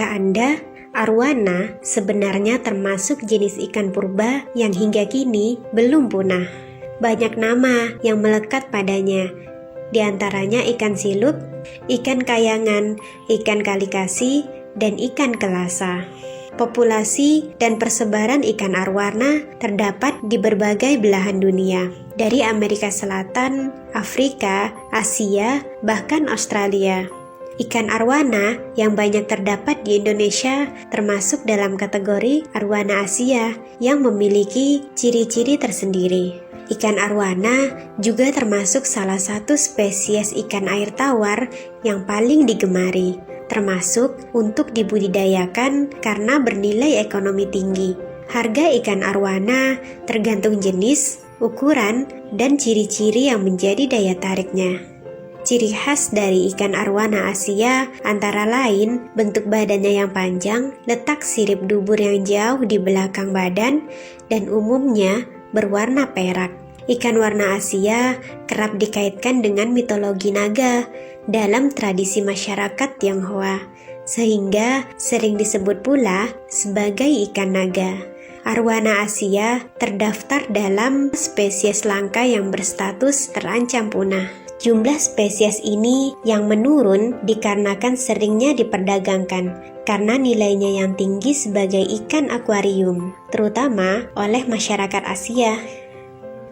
Tahukah Anda, arwana sebenarnya termasuk jenis ikan purba yang hingga kini belum punah. Banyak nama yang melekat padanya, di antaranya ikan silup, ikan kayangan, ikan kalikasi, dan ikan kelasa. Populasi dan persebaran ikan arwana terdapat di berbagai belahan dunia, dari Amerika Selatan, Afrika, Asia, bahkan Australia. Ikan arwana yang banyak terdapat di Indonesia termasuk dalam kategori arwana Asia yang memiliki ciri-ciri tersendiri. Ikan arwana juga termasuk salah satu spesies ikan air tawar yang paling digemari, termasuk untuk dibudidayakan karena bernilai ekonomi tinggi. Harga ikan arwana tergantung jenis, ukuran, dan ciri-ciri yang menjadi daya tariknya. Ciri khas dari ikan arwana Asia antara lain bentuk badannya yang panjang, letak sirip dubur yang jauh di belakang badan, dan umumnya berwarna perak. Ikan warna Asia kerap dikaitkan dengan mitologi naga dalam tradisi masyarakat Tionghoa, sehingga sering disebut pula sebagai ikan naga. Arwana Asia terdaftar dalam spesies langka yang berstatus terancam punah. Jumlah spesies ini yang menurun dikarenakan seringnya diperdagangkan karena nilainya yang tinggi sebagai ikan akuarium, terutama oleh masyarakat Asia.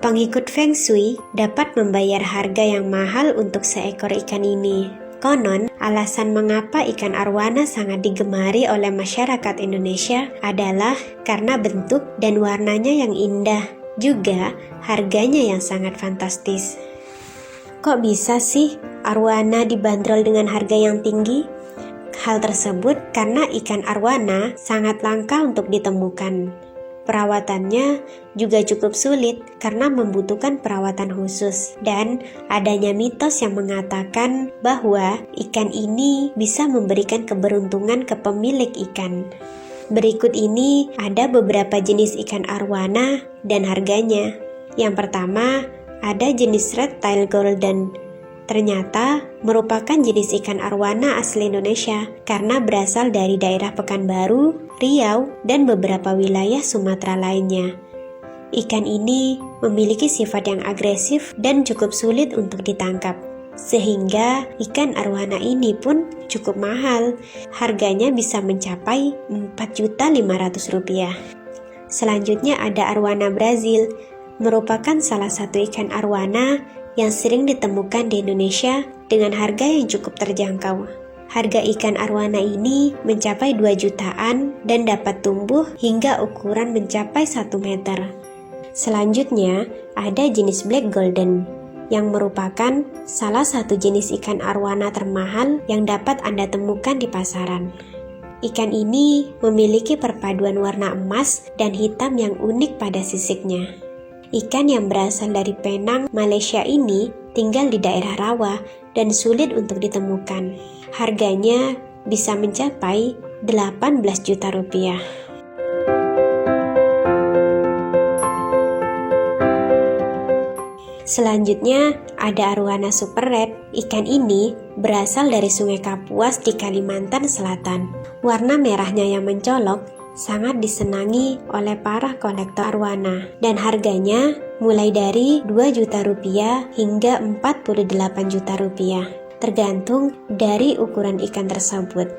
Pengikut Feng Shui dapat membayar harga yang mahal untuk seekor ikan ini. Konon, alasan mengapa ikan arwana sangat digemari oleh masyarakat Indonesia adalah karena bentuk dan warnanya yang indah, juga harganya yang sangat fantastis. Kok bisa sih arwana dibanderol dengan harga yang tinggi? Hal tersebut karena ikan arwana sangat langka untuk ditemukan. Perawatannya juga cukup sulit karena membutuhkan perawatan khusus, dan adanya mitos yang mengatakan bahwa ikan ini bisa memberikan keberuntungan ke pemilik ikan. Berikut ini ada beberapa jenis ikan arwana dan harganya. Yang pertama, ada jenis red tail golden. Ternyata merupakan jenis ikan arwana asli Indonesia karena berasal dari daerah Pekanbaru, Riau, dan beberapa wilayah Sumatera lainnya. Ikan ini memiliki sifat yang agresif dan cukup sulit untuk ditangkap, sehingga ikan arwana ini pun cukup mahal. Harganya bisa mencapai Rp4.500.000. Selanjutnya ada arwana Brazil, merupakan salah satu ikan arwana yang sering ditemukan di Indonesia dengan harga yang cukup terjangkau. Harga ikan arwana ini mencapai 2 jutaan dan dapat tumbuh hingga ukuran mencapai 1 meter. Selanjutnya ada jenis black golden, yang merupakan salah satu jenis ikan arwana termahal yang dapat Anda temukan di pasaran. Ikan ini memiliki perpaduan warna emas dan hitam yang unik pada sisiknya. Ikan yang berasal dari Penang, Malaysia ini tinggal di daerah rawa dan sulit untuk ditemukan. Harganya bisa mencapai Rp18 juta. Selanjutnya ada arwana super red. Ikan ini berasal dari Sungai Kapuas di Kalimantan Selatan. Warna merahnya yang mencolok sangat disenangi oleh para kolektor arwana, dan harganya mulai dari Rp2 juta hingga Rp48 juta, tergantung dari ukuran ikan tersebut.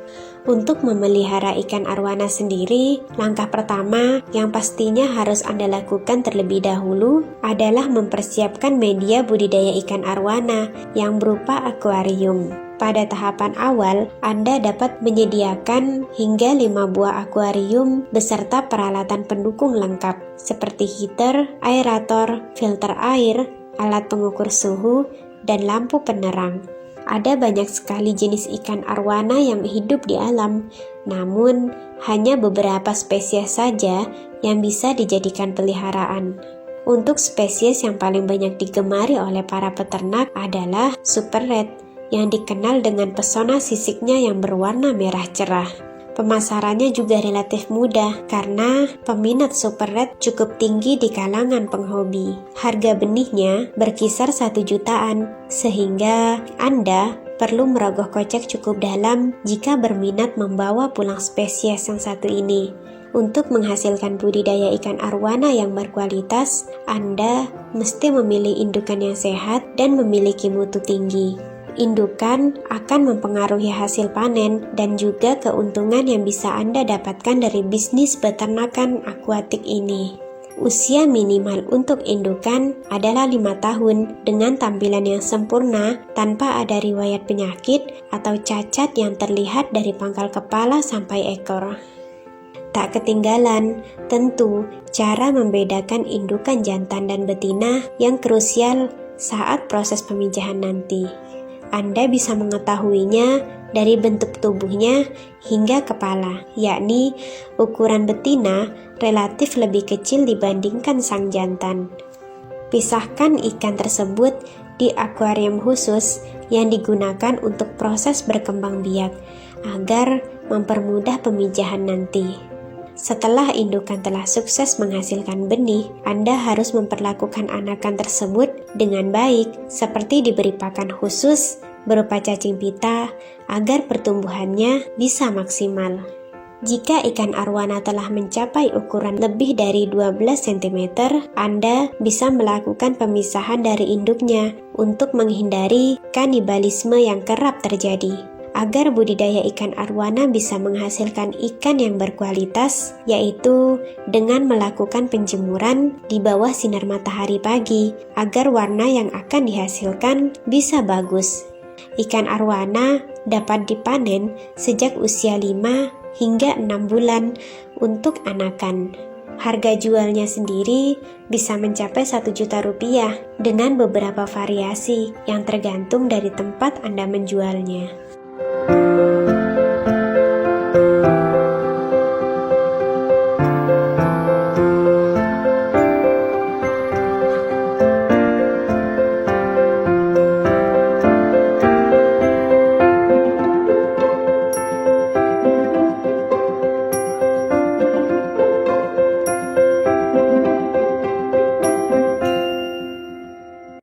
Untuk memelihara ikan arwana sendiri, langkah pertama yang pastinya harus Anda lakukan terlebih dahulu adalah mempersiapkan media budidaya ikan arwana yang berupa akuarium. Pada tahapan awal, Anda dapat menyediakan hingga 5 buah akuarium beserta peralatan pendukung lengkap seperti heater, aerator, filter air, alat pengukur suhu, dan lampu penerang. Ada banyak sekali jenis ikan arwana yang hidup di alam, namun hanya beberapa spesies saja yang bisa dijadikan peliharaan. Untuk spesies yang paling banyak digemari oleh para peternak adalah super red, yang dikenal dengan pesona sisiknya yang berwarna merah cerah. Pemasarannya juga relatif mudah karena peminat super red cukup tinggi di kalangan penghobi. Harga benihnya berkisar 1 jutaan, sehingga Anda perlu merogoh kocek cukup dalam jika berminat membawa pulang spesies yang satu ini. Untuk menghasilkan budidaya ikan arwana yang berkualitas, Anda mesti memilih indukan yang sehat dan memiliki mutu tinggi. Indukan akan mempengaruhi hasil panen dan juga keuntungan yang bisa Anda dapatkan dari bisnis peternakan akuatik ini. Usia minimal untuk indukan adalah 5 tahun dengan tampilan yang sempurna tanpa ada riwayat penyakit atau cacat yang terlihat dari pangkal kepala sampai ekor. Tak ketinggalan, tentu cara membedakan indukan jantan dan betina yang krusial saat proses pemijahan nanti. Anda bisa mengetahuinya dari bentuk tubuhnya hingga kepala, yakni ukuran betina relatif lebih kecil dibandingkan sang jantan. Pisahkan ikan tersebut di akuarium khusus yang digunakan untuk proses berkembang biak agar mempermudah pemijahan nanti. Setelah indukan telah sukses menghasilkan benih, Anda harus memperlakukan anakan tersebut dengan baik, seperti diberi pakan khusus berupa cacing pita agar pertumbuhannya bisa maksimal. Jika ikan arwana telah mencapai ukuran lebih dari 12 cm, Anda bisa melakukan pemisahan dari induknya untuk menghindari kanibalisme yang kerap terjadi. Agar budidaya ikan arwana bisa menghasilkan ikan yang berkualitas, yaitu dengan melakukan penjemuran di bawah sinar matahari pagi, agar warna yang akan dihasilkan bisa bagus. Ikan arwana dapat dipanen sejak usia 5 hingga 6 bulan untuk anakan. Harga jualnya sendiri bisa mencapai 1 juta rupiah dengan beberapa variasi yang tergantung dari tempat Anda menjualnya.